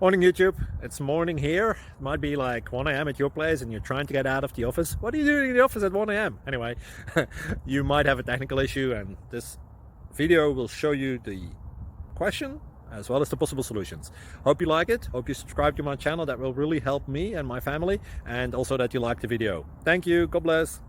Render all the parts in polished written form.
Morning YouTube, it's morning here. It might be like 1 a.m. at your place and you're trying to get out of the office. What are you doing in the office at 1 a.m? Anyway, you might have a technical issue and this video will show you the question as well as the possible solutions. Hope you like it, hope you subscribe to my channel. That will really help me and my family, and also that you like the video. Thank you, God bless.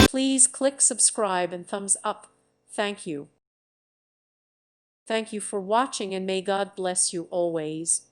Please click subscribe and thumbs up. Thank you. Thank you for watching, and may God bless you always.